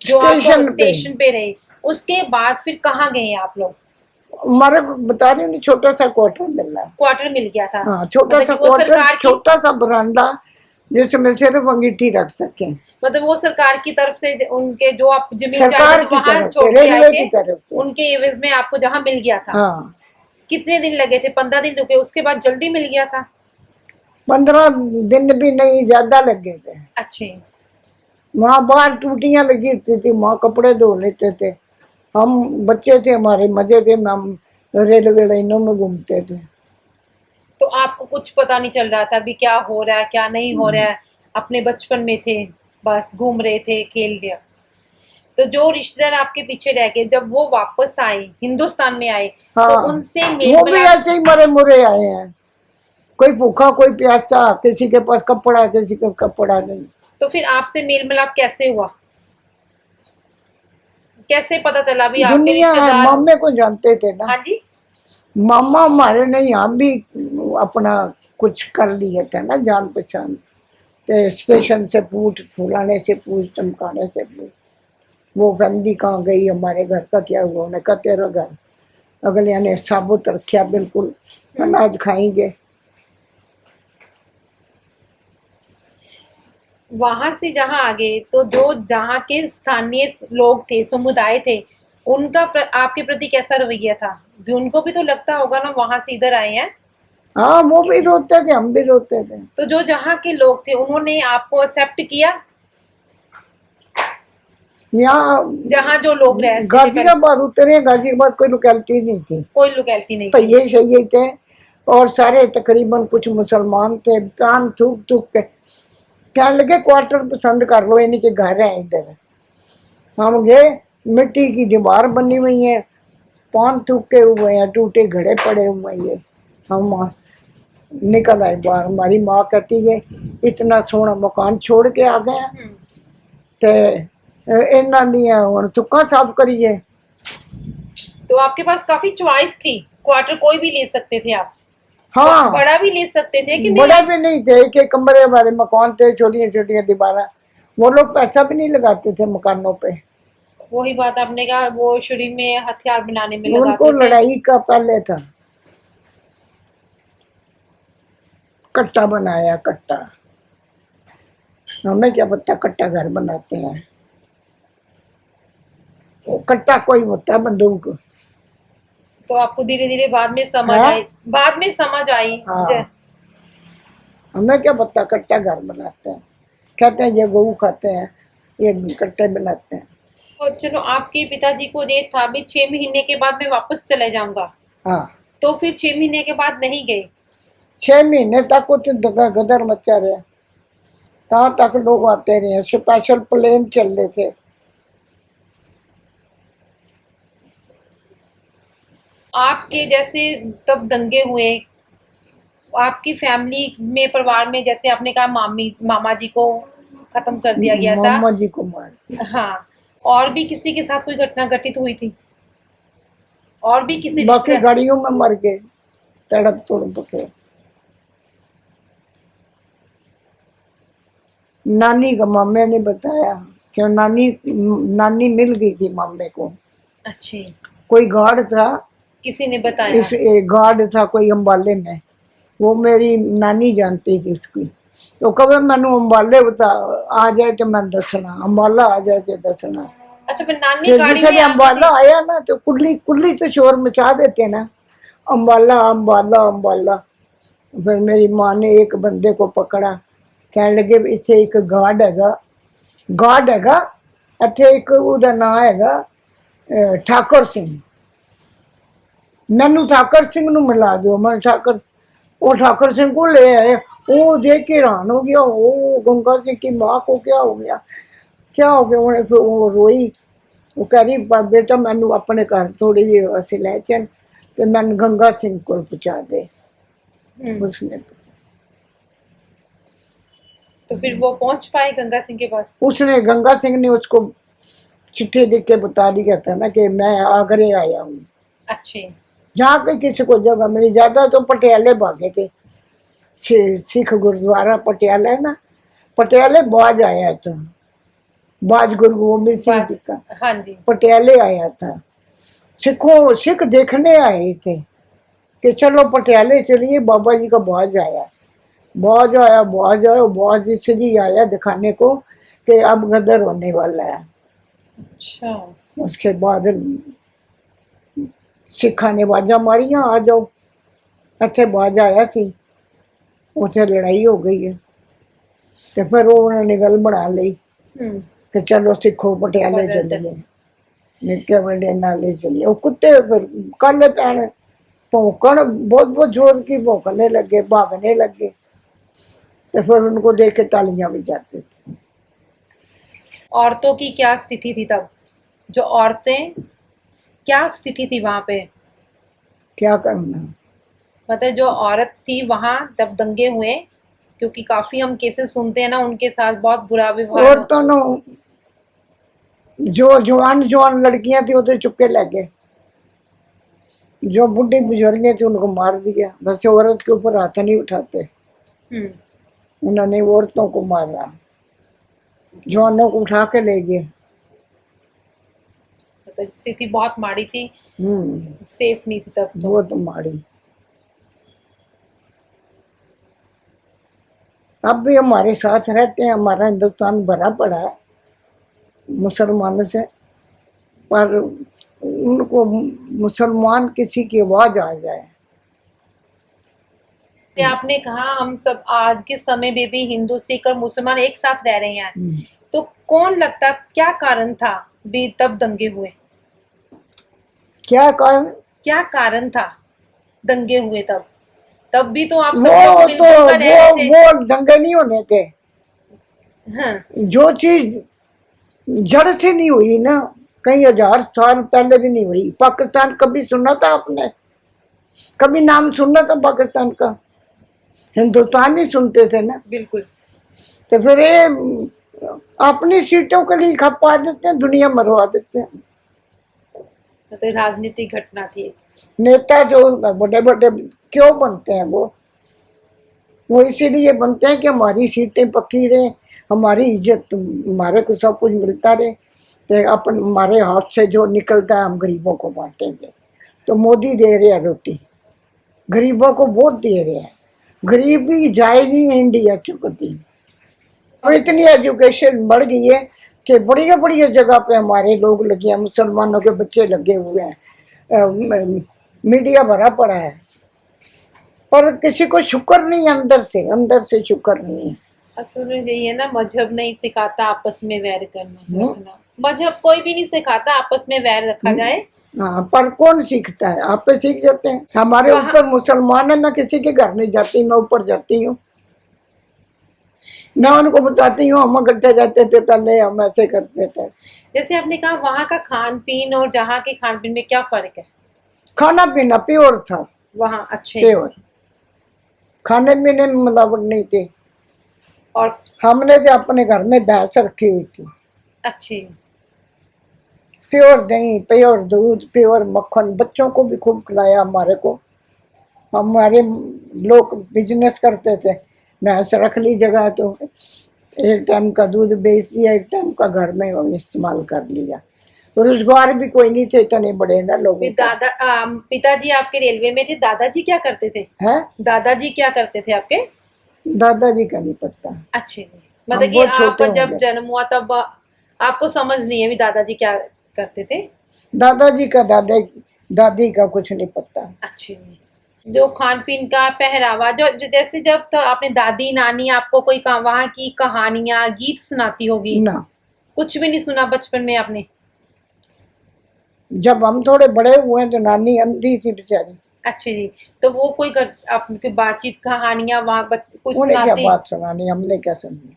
जो आप स्टेशन पे स्टेशन पे रहे, उसके बाद फिर कहाँ गए आप लोग? हमारे को बता रही हूँ, छोटा सा क्वार्टर मिला। क्वार्टर मिल गया था? हाँ छोटा मतलब सा कि वो क्वार्टर, सरकार की, छोटा सा बरामदा जिसमें सिर्फ अंगीठी रख सके, मतलब वो सरकार की तरफ से उनके जो आप जमीन सरकार जायदाद की वहां तरफ से, छोड़ के आए रेलवे थे, की तरफ से। उनके एवज में आपको जहाँ मिल गया था। हाँ कितने दिन लगे थे? 15 दिन रुके, उसके बाद जल्दी मिल गया था? 15 दिन भी नहीं, ज्यादा लगे थे। अच्छे। वहां बाहर टूटियां लगी होती थी, वहां कपड़े धो लेते थे हम, बच्चे थे हमारे, मजे थे, हम रेलवे लाइनों में घूमते थे। तो आपको कुछ पता नहीं चल रहा था अभी क्या हो रहा है क्या नहीं हो रहा है? अपने बचपन में थे, बस घूम रहे थे, खेल लिया। तो जो रिश्तेदार आपके पीछे रह गए, जब वो वापस आए, हिंदुस्तान में आए, तो हाँ उनसे मेल वो भी मिलाप? ऐसे ही मरे मुरे आए हैं, कोई भूखा कोई प्यासा, किसी के पास कपड़ा किसी के कपड़ा नहीं। तो फिर आपसे मेल मिलाप कैसे हुआ? कैसे पता चला भी आपके दुनिया है, रिश्तेदार? मामे को जानते थे ना, हाँ जी। मामा हमारे नहीं, हम भी अपना कुछ कर लिए थे ना, जान पहचान, तो स्टेशन से पूछ, फुलाने से पूछ, चमकाने से पूछ, वो फैमिली कहाँ गई, हमारे घर का क्या हुआ, उन्हें कहा तेरा घर, अगले ने साबुत रखा बिल्कुल, अनाज खाएंगे। वहां से जहां आ गए तो जो जहाँ के स्थानीय लोग थे, समुदाय थे, उनका आपके प्रति कैसा रवैया था? भी उनको भी तो लगता होगा ना वहां से इधर आए हैं। हाँ वो भी रोते थे, हम भी रोते थे। तो जो जहाँ के लोग थे उन्होंने आपको एक्सेप्ट किया? यहाँ जहाँ जो लोग रहते थे पहले? गाजियाबाद उतरे, गाजियाबाद कोई लोकेलिटी नहीं थी, कोई लोकेलिटी नहीं तो थी। ये सही थे, और सारे तकरीबन कुछ मुसलमान थे, कान थूक थूक के कहने लगे क्वार्टर पसंद कर लो, इन्हीं के घर है इधर। हम गए, मिट्टी की दीवार बनी हुई है, पान थूके हुए हैं, टूटे घड़े पड़े हुए हैं, ये हम निकल आए बाहर। हमारी माँ कहती है इतना सोहना मकान छोड़ के आ गए ते इन्हां दियां हुण तुक्कां साफ करिए। तो आपके पास काफी चॉइस थी, क्वार्टर कोई भी ले सकते थे आप? हाँ बड़ा भी ले सकते थे कि नहीं बड़ा आप? भी नहीं थे, एक एक कमरे वाले मकान थे, छोटिया छोटिया दीवार, वो लोग पैसा भी नहीं लगाते थे मकानों पे, वही बात आपने कहा, वो शुरू में हथियार बनाने में उनको लगाते थे। लड़ाई का पहले था। कट्टा बनाया, कट्टा, हमें क्या पता कट्टा घर बनाते हैं। वो कट्टा कोई होता है बंदूक। तो आपको धीरे धीरे बाद में समझ है, आई, बाद में समझ आई। हाँ, हमें क्या पता कट्टा घर बनाते हैं, कहते हैं ये गऊ खाते हैं, ये कट्टे बनाते हैं। तो चलो, आपके पिताजी को ये था भी 6 महीने के बाद मैं वापस चले जाऊंगा, हाँ, तो फिर 6 महीने के बाद नहीं गए? 6 महीने तक कुछ गदर मचा रहा, तहाँ तक लोग आते रहे, स्पेशल प्लेन चल रहे थे। आपके जैसे तब दंगे हुए, आपकी फैमिली में, परिवार में, जैसे आपने कहा मामा जी को खत्म कर दिया गया था, मोहम्मद जी को मार दिया। हाँ, और भी किसी के साथ कोई घटना घटित हुई थी? और भी किसी बाकी रिश्तेदार? गाड़ियों में मर गए, तड़प तड़प के। नानी का मामे ने बताया, क्यों नानी नानी मिल गई थी मामे को। अच्छे, कोई गार्ड था, किसी ने बताया? गार्ड था कोई अम्बाले में, वो मेरी नानी जानती थी उसकी। तो कभी मैंने अम्बाले बता आ जाए तो मैं दसना, अम्बाला आ जाए तो दसना। अच्छा, फिर नानी फिर गाड़ी जिसे में आ गई अम्बाला थी? आया ना तो कुल्ली कुल्ली तो शोर मचा देते ना, अम्बाला अम्बाला अम्बाला। फिर मेरी माँ ने एक बंदे को पकड़ा, कहने लगे इतने एक गार्ड हैगा, इतने एक उदा नाम हैगा ठाकुर सिंह, मैनू ठाकुर सिंह नू मिला दो। मैं ठाकुर, वो ठाकुर सिंह को ले आए। वो देख के हैरान हो गया, ओ गंगा सिंह की माँ को क्या हो गया, क्या हो गया। उन्हें फिर वो रोई, वो कह रही बेटा मैनू अपने घर थोड़ी देर वास्ते ले चल, तो मैंने गंगा सिंह को पहुंचा दे। उसने तो फिर वो पहुंच पाए गंगा सिंह के पास? उसने गंगा सिंह ने उसको चिट्ठी लिख के बता दिया था ना कि मैं आगरे आया हूँ। अच्छे, जहाँ पे किसी को जगह मिली, ज्यादा तो पटियाले भागे थे। सिख गुरुद्वारा पटियाला है ना, पटियाले बाज आया था, बाज गुरु गोबिंद सिंह जी का हाँ जी। पटियाले आया था। सिख देखने आए थे कि चलो पटियाले चलिए, बाबा जी का बाज आया, बाज आया, बाज आया, बाज इसलिए आया दिखाने को कि अब गदर होने वाला है। अच्छा, उसके बाद सिखा ने बाजा मारिया आ जाओ, इतने बाज आया सी, उसे लड़ाई हो गई है। तो फिर उन्होंने गल बना ली कि चलो सिखो पटियाले बदल चलिए, निके बड़े नाले चलिए। वो कुत्ते फिर कल पैण भौंकण, बहुत बहुत जोर की भौंकने लगे, भागने लगे। तो फिर उनको देख के तालियां भी जाती थी। औरतों की क्या स्थिति थी तब? जो औरतें, क्या स्थिति थी वहां पे? क्या करना, मतलब जो औरत थी वहां जब दंगे हुए, क्योंकि काफी हम केसेस सुनते हैं ना, उनके साथ बहुत बुरा व्यवहार और तो नो जो जवान जवान लड़कियां थी वो तो चुपके ले गए, जो बुढ़ी बुजुर्गें थी उनको मार दिया। बस औरत के ऊपर हाथ नहीं उठाते, हम्म, उन्होंने औरतों को मारा, जवानों को उठा के ले गए। मतलब स्थिति बहुत माड़ी थी, हम्म, सेफ नहीं थी तब तो। बहुत माड़ी। अब भी हमारे साथ रहते हैं, हमारा हिंदुस्तान भरा पड़ा है मुसलमानों से, पर उनको मुसलमान किसी की आवाज आ जाए। जैसे आपने कहा हम सब आज के समय में भी हिंदू सिख और मुसलमान एक साथ रह रहे हैं, तो कौन लगता, क्या कारण था भी तब दंगे हुए? क्या कारण, क्या कारण था दंगे हुए तब? तब भी तो आप सब वो लोग तो मिलजुल कर रह रहे थे। वो दंगे नहीं होने थे। हाँ, जो चीज जड़ से नहीं हुई ना, कई हजार साल पहले भी नहीं हुई। पाकिस्तान कभी सुना था आपने, कभी नाम सुना था पाकिस्तान का? हिंदुस्तान ही सुनते थे ना। बिल्कुल। तो फिर ये अपनी सीटों के लिए खपा देते हैं, दुनिया मरवा देते हैं। तो राजनीतिक घटना थी। नेता जो बड़े बड़े क्यों बनते हैं, वो इसीलिए बनते हैं कि हमारी सीटें पक्की रहे, हमारी इज्जत, हमारे को सब कुछ मिलता रहे, तो अपन हमारे हाथ से जो निकलता है हम गरीबों को बांटेंगे। तो मोदी दे रहे हैं रोटी, गरीबों को बहुत दे रहे हैं, गरीबी जाएगी इंडिया चुकती। और इतनी एजुकेशन बढ़ गई है कि बढ़िया बढ़िया जगह पे हमारे लोग लगे हैं, मुसलमानों के बच्चे लगे हुए हैं, मीडिया भरा पड़ा है, पर किसी को शुक्र नहीं, अंदर से शुक्र नहीं है। असल में यही है ना, मजहब नहीं सिखाता आपस में वैर करना रखना। मजहब कोई भी नहीं सिखाता आपस में वैर रखा जाए। हाँ, पर कौन सीखता है? आप पे सीख जाते हैं। हमारे ऊपर मुसलमान है, मैं किसी के घर नहीं जाती, मैं ऊपर जाती हूँ, मैं उनको बताती हूँ हम इकट्ठे रहते थे पहले, हम ऐसे करते थे। जैसे आपने कहा वहाँ का खान पीन और जहाँ के खान पीन में क्या फर्क है? खाना पीना प्योर था, वहाँ अच्छे प्योर, खाने पीने में मिलावट नहीं थी। और हमने तो अपने घर में भैंस रखी हुई थी, अच्छी प्योर दही, प्योर दूध, प्योर मक्खन, बच्चों को भी खूब खिलाया हमारे को। हमारे लोग बिजनेस करते थे, भैंस रख ली जगह तो एक टाइम का दूध बेच दिया, एक टाइम का घर में इस्तेमाल कर लिया। रोजगार भी कोई नहीं थे इतने बड़े ना लोगों को। पिताजी आपके रेलवे में थे, दादाजी क्या करते थे? है, दादाजी क्या करते थे आपके? दादाजी का नहीं पता। अच्छे जी, मतलब कि बहुत आप छोटे जब होंगे। जन्म हुआ तब आपको समझ नहीं है भी दादाजी क्या करते थे? दादाजी का दादी का कुछ नहीं पता। अच्छी जी। जो खान पीन का पहरावा, जैसे जब तो आपने दादी नानी आपको कोई वहाँ की कहानियां गीत सुनाती होगी, ना, कुछ भी नहीं सुना बचपन में आपने? जब हम थोड़े बड़े हुए तो नानी अंधी थी बेचारी। अच्छी जी, तो वो कोई आपकी बातचीत कहानियां वहाँ कुछ उन्हें क्या सुनाती? बात सुनानी, हमने क्या सुननी,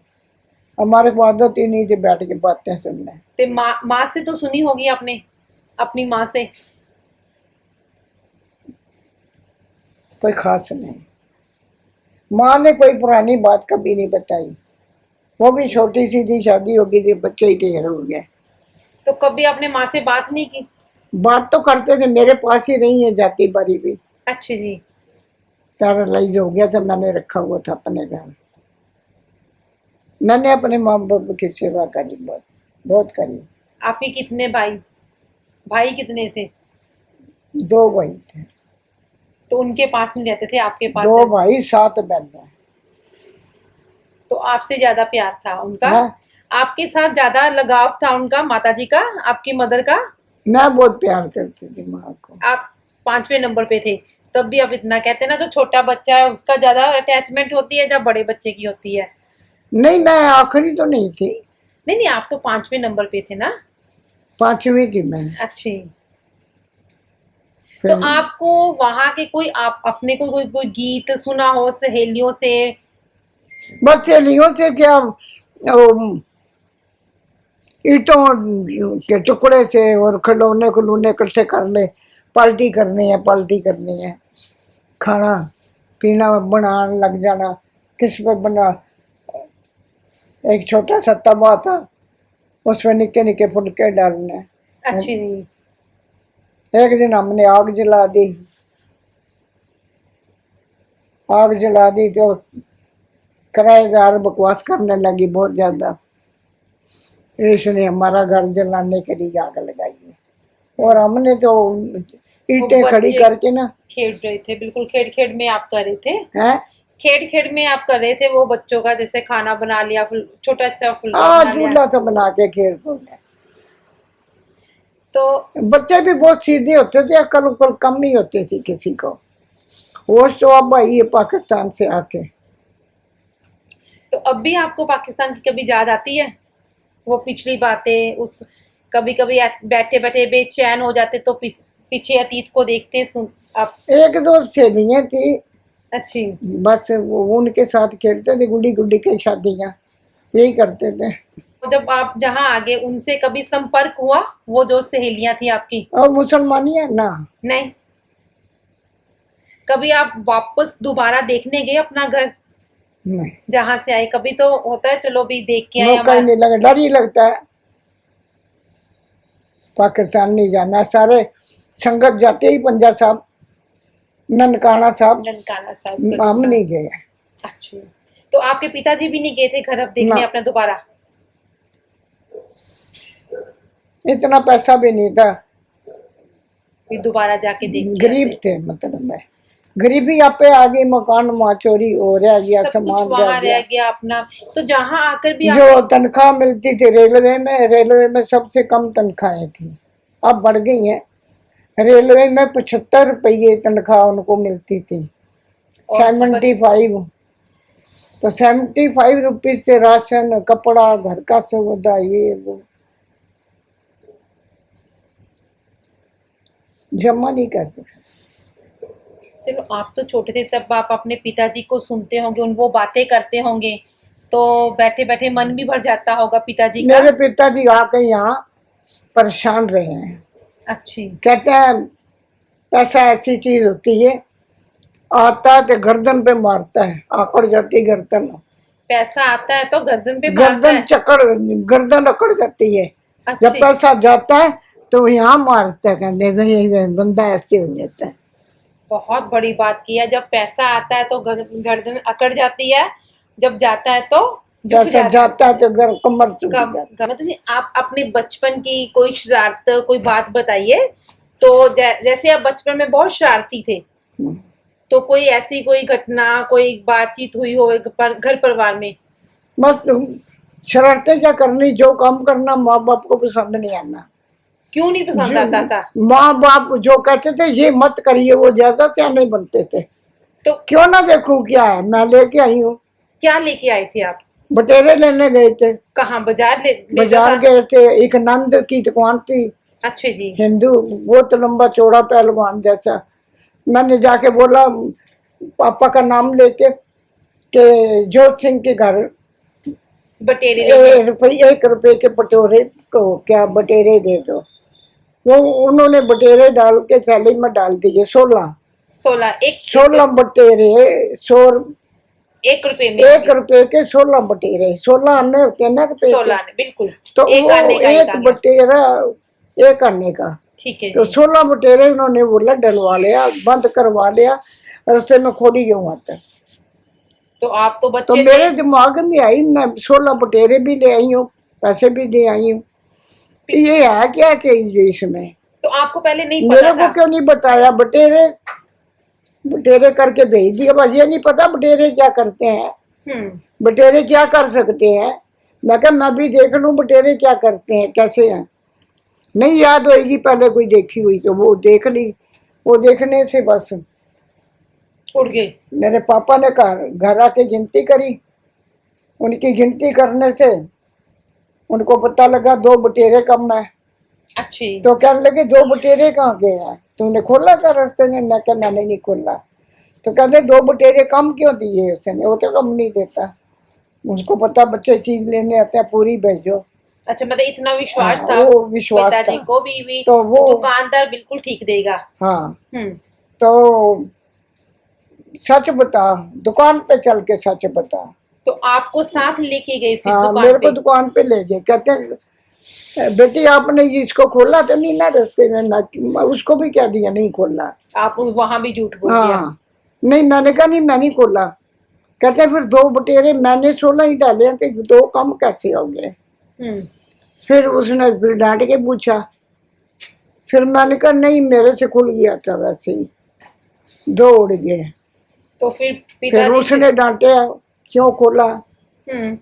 हमारे को आदत ही नहीं थी बैठ के बातें सुनने। ते माँ से तो सुनी होगी आपने, अपनी माँ से? कोई खास नहीं, माँ ने कोई पुरानी बात कभी नहीं बताई, वो भी छोटी सी थी, शादी हो गई थी, बच्चे ही ढेर हो गए। तो कभी आपने माँ से बात नहीं की? बात तो करते थे, मेरे पास ही रही है जाती बारी भी। अच्छी जी। पैरालाइज हो गया था, मैंने रखा हुआ था अपने घर। मैंने अपने माँ बाप की सेवा करी, बहुत बहुत करी। आपके कितने भाई भाई कितने थे? 2 भाई थे। तो उनके पास नहीं रहते थे, आपके पास 2 भाई 7 बहनें। तो आपसे ज्यादा प्यार था उनका? हाँ? आपके साथ ज्यादा लगाव था उनका, माताजी का, आपकी मदर का? मैं बहुत प्यार करती थी माँ को। आप 5वें नंबर पे थे, तब भी आप इतना कहते ना, जो छोटा बच्चा है उसका ज्यादा अटैचमेंट होती है जब बड़े बच्चे की होती है? नहीं, मैं आखिरी तो नहीं थी। नहीं नहीं, आप तो 5वें नंबर पे थे ना? 5वीं थी मैं। अच्छी। तो आपको वहां के कोई, आप अपने कोई गीत सुना हो सहेलियों से? बस सहेलियों से क्या, वो ईंटों के टुकड़े से और खिलौने खिलौने इकट्ठे कर ले, पार्टी करनी है, पार्टी करनी है, खाना पीना बनाने लग जाना। किस पे बना, एक छोटा सा तवा था, उसमें निके निके फुलके डालने। अच्छी। एक दिन हमने आग जला दी, आग जला दी तो किराएदार बकवास करने लगी बहुत ज्यादा, इसने हमारा घर जलाने के लिए आग लगाई है। और हमने तो ईंटें खड़ी करके ना, खेड़ रहे थे, बिल्कुल खेड़ खेड़ में आप कर रहे थे? हैं, खेड़ खेड़ में आप कर रहे थे वो बच्चों का, जैसे खाना बना लिया, छोटा सा फुलका हाँ, बना लिया। चूल्हा तो बना के खेल कूद। तो बच्चे भी बहुत सीधे होते थे, अकल उकल कम नहीं होती थी किसी को। होश तो अब आई है पाकिस्तान से आके। तो अब भी आपको पाकिस्तान की कभी याद आती है? वो पिछली बातें, उस कभी कभी बैठे बैठे बेचैन हो जाते तो पीछे अतीत को देखते सुन आप? 1-2 सहेलियाँ थी, अच्छी। बस वो उनके साथ खेलते थे, गुड्डी गुड्डी के शादियाँ यही करते थे। तो जब आप जहाँ आगे उनसे कभी संपर्क हुआ, वो जो सहेलियां थी आपकी? और मुसलमानियाँ ना, नहीं। कभी आप वापस दोबारा देखने गए अपना घर नहीं, जहां से आए? कभी तो होता है चलो भी देख के आए मौका ही नहीं लगा, डर ही लगता है। पाकिस्तान नहीं जाना, सारे संगत जाते ही पंजा साहब, ननकाना साहब, ननकाना साहब। हम नहीं गए। अच्छा। तो आपके पिताजी भी नहीं गए थे घर अब देखने ना। अपना दोबारा? इतना पैसा भी नहीं था, फिर दोबारा जाके देख के गरीब आते। थे, मतलब मैं गरीबी आप पे आ गई, मकान वहाँ चोरी हो रह गया, सब कुछ सामान वहां रह रह गया। गया अपना। तो जहां आकर भी जो आपने तनख्वाह मिलती थी रेलवे में सबसे कम तनख्वाहें थी, अब बढ़ गई हैं। रेलवे में 75 रुपये तनख्वाह उनको मिलती थी, और 75। तो 75 रुपीज से राशन, कपड़ा, घर का सौदा, ये वो जमा नहीं करते। चलो आप तो छोटे थे तब आप अपने पिताजी को सुनते होंगे, उन वो बातें करते होंगे, तो बैठे बैठे मन भी भर जाता होगा पिताजी का। मेरे पिताजी आके यहाँ परेशान रहे हैं। अच्छी। कहते हैं पैसा ऐसी चीज होती है, आता है तो गर्दन पे मारता है, आकड़ जाती गर्दन। पैसा आता है तो गर्दन पे मारता गर्दन है। चकड़, गर्दन अकड़ जाती है। जब अच्छी। पैसा जाता है तो यहाँ मारता है, कहते हैं ये बंदा ऐसे हो जाता है। बहुत बड़ी बात की है, जब पैसा आता है तो गर्दन अकड़ जाती है, जब जाता है तो झुक पैसा जाता है। जाता है तो कमर चुक कम जाती मतलब आप अपने बचपन की कोई शरारत, कोई बात बताइए। तो जैसे आप बचपन में बहुत शरारती थे, है। तो कोई ऐसी कोई घटना, कोई बातचीत हुई हो घर परिवार में? बस शरारतें क्या करनी, जो काम करना माँ बाप को पसंद नहीं आना। क्यों नहीं पसंद आता था? माँ बाप जो कहते थे ये मत करिए, वो ज्यादा सियाने बनते थे। तो क्यों ना देखूं क्या है, मैं लेके आई हूँ। क्या लेके आए थे आप? बटेरे लेने गए थे, कहाँ बाजार मिलता बाजार था? गए थे, एक नंद की दुकान थी, अच्छे जी। हिंदू, बहुत लंबा चौड़ा पहलवान जैसा। मैंने जाके बोला पापा का नाम लेके कि जोत सिंह के घर बटेरे लेके। 1 रुपए के पटोरे को क्या बटेरे दे दो। वो उन्होंने बटेरे डाल के थैली में डाल दिए, 16 16 एक 16 बटेरे, 1 रुपए में? 1 रुपए के 16 बटेरे, 16 आने होते हैं ना रुपए के। 16 आने, बिल्कुल। तो एक वो आने का एक आ गया। बटेरा 1 आने का, ठीक है तो जी। 16 बटेरे उन्होंने बोला डलवा लिया, बंद करवा लिया, रास्ते में खोली गई आता। तो आप तो तो बच्चे मेरे थे। दिमाग में आई, मैं 16 बटेरे भी ले आई हूँ, पैसे भी दे आई हूँ, ये है क्या चाहिए इसमें। तो आपको पहले नहीं मेरे पता को था? क्यों नहीं बताया, बटेरे बटेरे करके भेज दिया, बस ये नहीं पता बटेरे क्या करते हैं, हम्म। बटेरे क्या कर सकते हैं। मैं कहा मैं भी देख लूं बटेरे क्या करते हैं, कैसे हैं। नहीं याद होएगी, पहले कोई देखी हुई तो वो देख ली, वो देखने से बस उड़ गए। मेरे पापा ने घर आके गिनती करी, उनकी गिनती करने से उनको पता लगा 2 बटेरे कम है। अच्छी। तो कहने लगे 2 बटेरे कहाँ गए हैं, तुमने खोला था रास्ते में? मैं क्या मैंने नहीं खोला। तो कहते 2 बटेरे कम क्यों दिए उसने, वो तो कम नहीं देता, उसको पता बच्चे चीज लेने आते हैं, पूरी भेजो। अच्छा, मतलब इतना विश्वास हाँ, था वो विश्वास पिताजी था। को भी तो वो दुकानदार बिल्कुल ठीक देगा। हाँ, हम्म। तो सच बता, दुकान पे चल के सच बता। तो आपको साथ लेके गए फिर हाँ, दुकान मेरे पे? को दुकान पे ले गए, कहते बेटी आपने इसको खोला तो नहीं ना रास्ते में, मैं उसको भी कह दिया नहीं खोला। आप वहां भी झूठ बोल दिया? हाँ, नहीं मैंने कहा नहीं मैं नहीं खोला। कहते फिर 2 बटेरे मैंने 16 ही डाले हैं, तो 2 कम कैसे हो गए। हम्म। फिर उसने फिर डांट के पूछा, फिर मैंने कहा नहीं मेरे से खुल गया था वैसे ही, 2 उड़ गए। तो फिर फिर पिताजी उसने डांटे क्यों खोला, हम्म।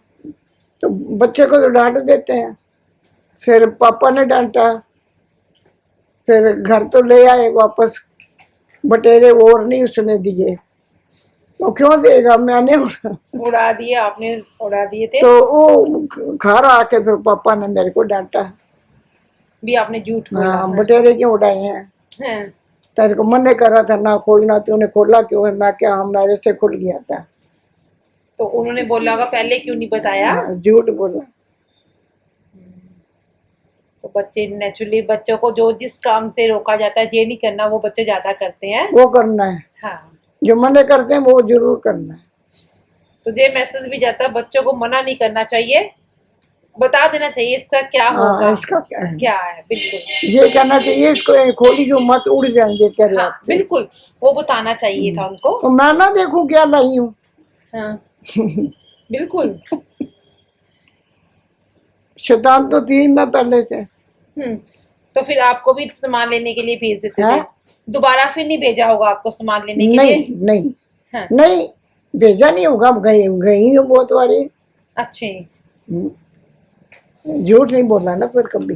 तो बच्चे को तो डांट देते हैं। फिर पापा ने डांटा, फिर घर तो ले आए वापस, बटेरे और नहीं उसने दिए, तो क्यों देगा, मैंने उड़ा दिए, आपने उड़ा दिए थे। तो वो घर आके फिर पापा ने मेरे को डांटा, भी आपने झूठ बोला हाँ है। बटेरे क्यों उड़ाए हैं, हैं। तेरे को मना करा था ना खोलना, तूने खोला क्यों है। मैं क्या, मेरे से खुल गया था। तो उन्होंने बोला होगा पहले क्यों नहीं बताया? हाँ, झूठ बोला। तो बच्चे नेचुरली, बच्चों को जो जिस काम से रोका जाता है ये नहीं करना, वो बच्चे ज्यादा करते हैं। वो करना है, हाँ। जो मना करते हैं वो जरूर करना है। तो ये मैसेज भी जाता है, बच्चों को मना नहीं करना चाहिए, बता देना चाहिए इसका क्या हाँ, होगा, इसका क्या है, क्या है। बिल्कुल। ये कहना चाहिए इसको खोली क्यों मत, उड़ जाएंगे तेरे हाँ हाथ से। बिल्कुल, वो बताना चाहिए था उनको। तो मैं ना देखूं क्या लाई हूँ, हाँ। बिल्कुल। शैतान तो थी मैं पहले से। तो फिर आपको भी सामान लेने के लिए भेज देते है? थे? दोबारा फिर नहीं भेजा होगा आपको सामान लेने के लिए? नहीं नहीं हाँ। नहीं, भेजा नहीं होगा, गई गई हूँ बहुत बारी। अच्छे। हम्म, झूठ नहीं बोला ना फिर कभी।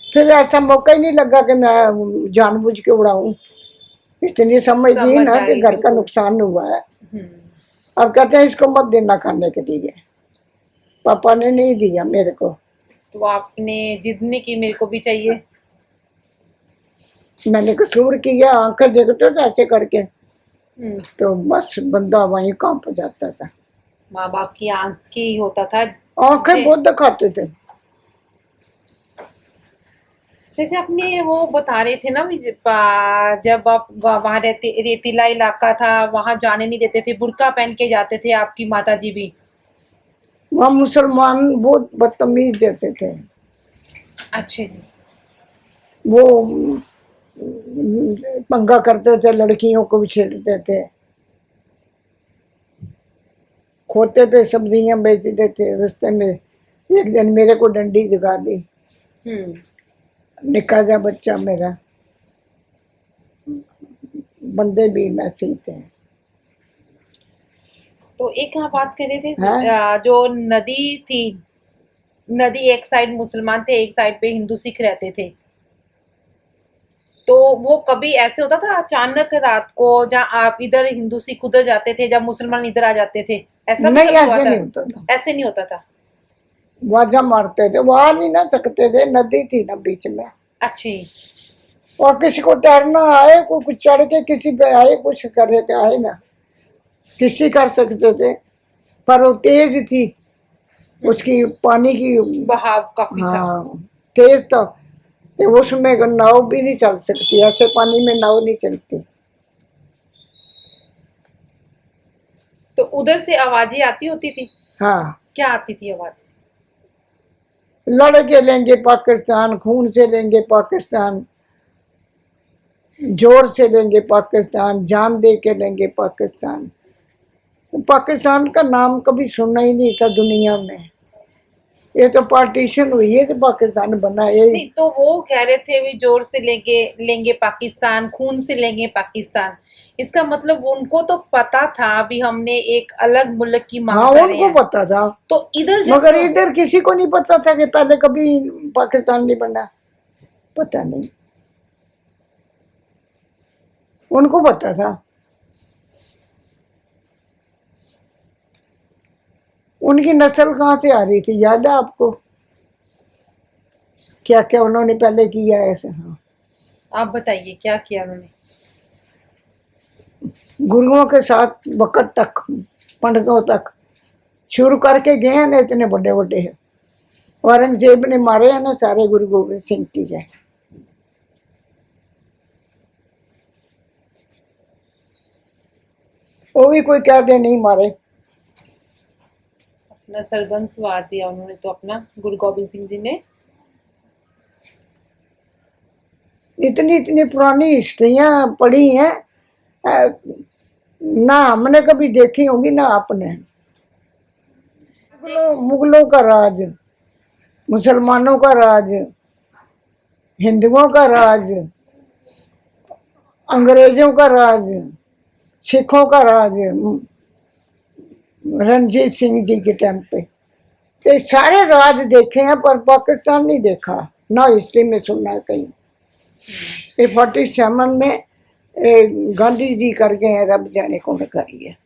फिर ऐसा मौका ही नहीं लगा कि मैं जानबूझ के उड़ाऊं। इतनी समझ थी ना कि समझदारी, घर का बिल्कुल। नुकसान हुआ है। हम्म। अब कहते हैं इसको मत देना खाने के लिए। पापा ने नहीं दिया मेरे को। तो आपने जिद नहीं की मेरे को भी चाहिए? मैंने कसूर किया, आंखें देखते थे ऐसे करके, हम्म। तो बस बंदा वहीं कांप जाता था। माँ बाप की आंख की होता था। आंखें बहुत दिखाते थे। जैसे आपने वो बता रहे थे ना भी जब आप वहां रहते, रेतीला इलाका था, वहां जाने नहीं देते थे, बुर्का पहन के जाते थे आपकी माता जी भी? वहाँ मुसलमान बहुत बदतमीज जैसे थे। अच्छे जी। वो पंगा करते थे, लड़कियों को भी छेड़ते थे, खोते पे सब्जियां बेचते थे रास्ते में। एक दिन मेरे को डंडी दिखा दी, हम्म। निक्का जा बच्चा मेरा। बंदे भी मैसे ही थे। तो एक आप बात कर रहे थे, हैं? जो नदी थी, नदी एक साइड मुसलमान थे, एक साइड पे हिंदू सिख रहते थे, तो वो कभी ऐसे होता था अचानक रात को, जहाँ आप इधर हिंदू सिख उधर जाते थे, जब मुसलमान इधर आ जाते थे, ऐसा भी नहीं, कभी हुआ ऐसे था? नहीं होता था। ऐसे नहीं होता था? वाजा मारते थे, वहां नहीं ना सकते थे, नदी थी ना बीच में। अच्छी। और किसी को तैरना आए, कोई कुछ चढ़ के किसी पे आए, कुछ करे तो आए ना, किसी कर सकते थे। पर वो तेज थी, उसकी पानी की। बहाव काफी था। हाँ, तेज था, तो उसमें नाव भी नहीं चल सकती, ऐसे पानी में नाव नहीं चलती। तो उधर से आवाजें आती होती थी? हाँ, क्या आती थी आवाज? लड़ के लेंगे पाकिस्तान, खून से लेंगे पाकिस्तान, जोर से लेंगे पाकिस्तान, जान दे के लेंगे पाकिस्तान। पाकिस्तान का नाम कभी सुना ही नहीं था दुनिया में। ये तो पार्टीशन हुई है कि पाकिस्तान बना, ये। नहीं, तो वो कह रहे थे भी जोर से लेंगे, लेंगे पाकिस्तान, खून से लेंगे पाकिस्तान। इसका मतलब उनको तो पता था भी हमने एक अलग मुल्क की हाँ, मांग कर रहे उनको हैं। पता था, तो इधर जब मगर इधर किसी को नहीं पता था कि पहले कभी पाकिस्तान नहीं बना। पता नहीं, उनको पता था। उनकी नस्ल कहाँ से आ रही थी, याद है आपको? क्या क्या उन्होंने पहले किया है ऐसे? हाँ, आप बताइए क्या किया उन्होंने? गुरुओं के साथ वक़्त तक, पंडितों तक शुरू करके गए हैं ना, इतने बड़े बड़े हैं। औरंगजेब ने मारे हैं ना सारे गुरु गोविंद सिंह की जय। वो भी कोई कह दे नहीं मारे। अपना सरबंस वार दिया उन्होंने तो अपना, गुरु गोबिंद सिंह जी ने। इतनी इतनी पुरानी हिस्ट्रियां पढ़ी हैं, ना हमने कभी देखी होंगी ना आपने। मुगलों का राज, मुसलमानों का राज, हिंदुओं का राज, अंग्रेजों का राज, सिखों का राज, रणजीत सिंह जी के टाइम पे। तो सारे राज देखे हैं, पर पाकिस्तान नहीं देखा, ना हिस्ट्री में सुना है कहीं। ये 47 में गांधी जी कर गए हैं, रब जाने कौन करी है।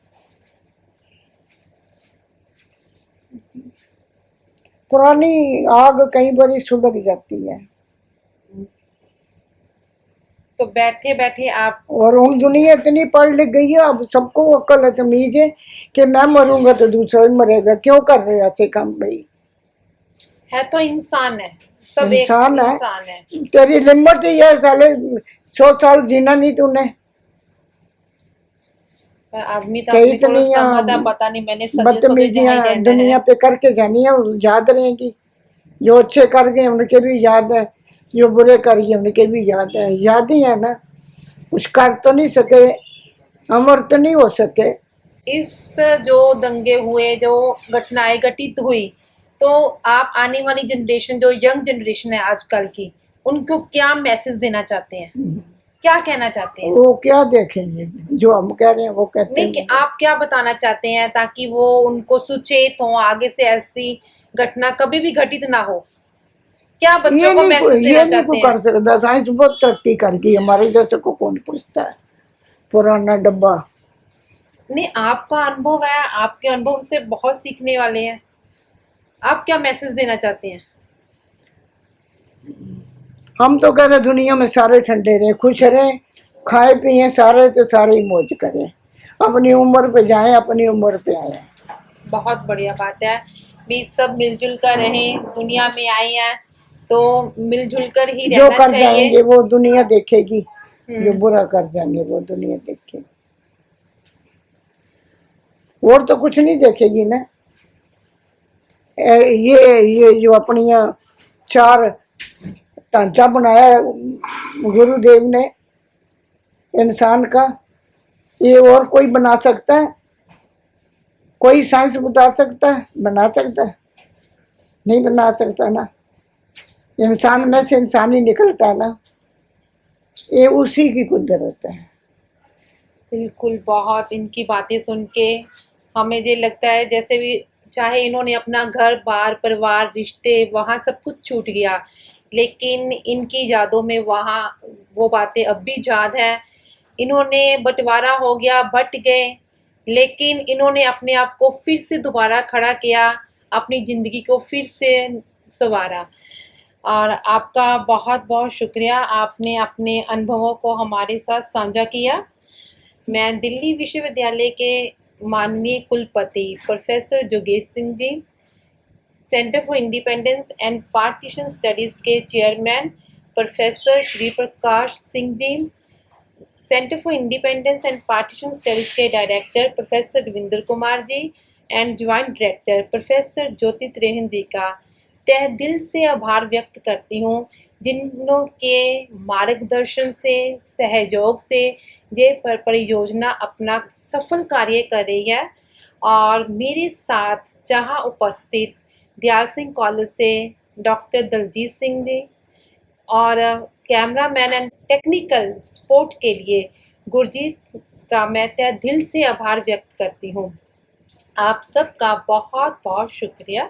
पुरानी आग कई बार सुलग जाती है। तो बैठे बैठे आप, और हम दुनिया इतनी पढ़ लिख गई है, अब सबको अक्ल है, तमीज है कि मैं मरूंगा तो दूसरा भी मरेगा, क्यों कर रहे ऐसे काम भाई? है तो इंसान है, सब एक इंसान है, इंसान है। तेरी लिमिट ही है साले। 100 साल जीना नहीं तूने। पर आदमी तो कई अपने को इतनी समझा, पता नहीं, मैंने सदियों सदियों बदतमीजियां जहाँ ही रहना दुनिया है। पे करके जानी है, याद रहेंगी। जो अच्छे कर गए उनके भी याद है, जो बुरे कर गए उनके भी याद है। याद ही है ना, कुछ कर तो नहीं सके, अमर तो नहीं हो सके। इस जो दंगे हुए, जो घटनाएं घटित हुई, तो आप आने वाली जनरेशन, जो यंग जनरेशन है आजकल की, उनको क्या मैसेज देना चाहते हैं, क्या कहना चाहते हैं? वो क्या देखेंगे, जो हम कह रहे हैं वो कहते नहीं कि हैं। आप क्या बताना चाहते हैं ताकि वो उनको सुचेत हो, आगे से ऐसी घटना कभी भी घटित ना हो, क्या बच्चों को मैसेज ये देना नहीं चाहते कोई हैं? कर सकता, साइंस बहुत तरक्की कर गई, हमारे जैसे को कौन पूछता है पुराना डब्बा। नहीं, आपका अनुभव है, आपके अनुभव से बहुत सीखने वाले हैं, आप क्या मैसेज देना चाहते हैं? हम तो कहते दुनिया में सारे ठंडे रहे, खुश रहें, खाए पिए सारे, तो सारे ही मौज करें, अपनी उम्र पे जाएं, अपनी उम्र पे आए। बहुत बढ़िया बात है, भी सब मिलजुल कर रहें, दुनिया में आए हैं तो मिलजुल कर ही जो रहना कर चाहिए। जाएंगे वो दुनिया देखेगी, जो हम्म। बुरा कर जाएंगे वो दुनिया देखेगी, और तो कुछ नहीं देखेगी ना। ये जो अपनी चार ढांचा बनाया है गुरुदेव ने इंसान का, ये और कोई बना सकता है? कोई साइंस बता सकता है, बना सकता है? नहीं बना सकता ना। इंसान में से इंसान ही निकलता है ना, ये उसी की कुदरत है। बिल्कुल, बहुत इनकी बातें सुन के हमें ये लगता है जैसे भी, चाहे इन्होंने अपना घर बार परिवार रिश्ते वहाँ सब कुछ छूट गया, लेकिन इनकी यादों में वहाँ वो बातें अब भी याद हैं। इन्होंने बंटवारा हो गया, बट गए, लेकिन इन्होंने अपने आप को फिर से दोबारा खड़ा किया, अपनी ज़िंदगी को फिर से संवारा। और आपका बहुत बहुत शुक्रिया, आपने अपने अनुभवों को हमारे साथ साझा किया। मैं दिल्ली विश्वविद्यालय के माननीय कुलपति प्रोफेसर जोगेश Singh ji, centre for independence and partition studies के chairman professor Shri Prakash Singh ji, centre for independence and partition studies के director professor Ravindra Kumar ji and joint director professor Jyoti Trehan ji का तहे दिल से आभार व्यक्त करती हूँ, जिन्हों के मार्गदर्शन से, सहयोग से ये परियोजना अपना सफल कार्य कर रही है। और मेरे साथ जहाँ उपस्थित दयाल सिंह कॉलेज से डॉक्टर दलजीत सिंह जी, और कैमरामैन एंड टेक्निकल सपोर्ट के लिए गुरजीत का मैं तहे दिल से आभार व्यक्त करती हूँ। आप सबका बहुत बहुत शुक्रिया।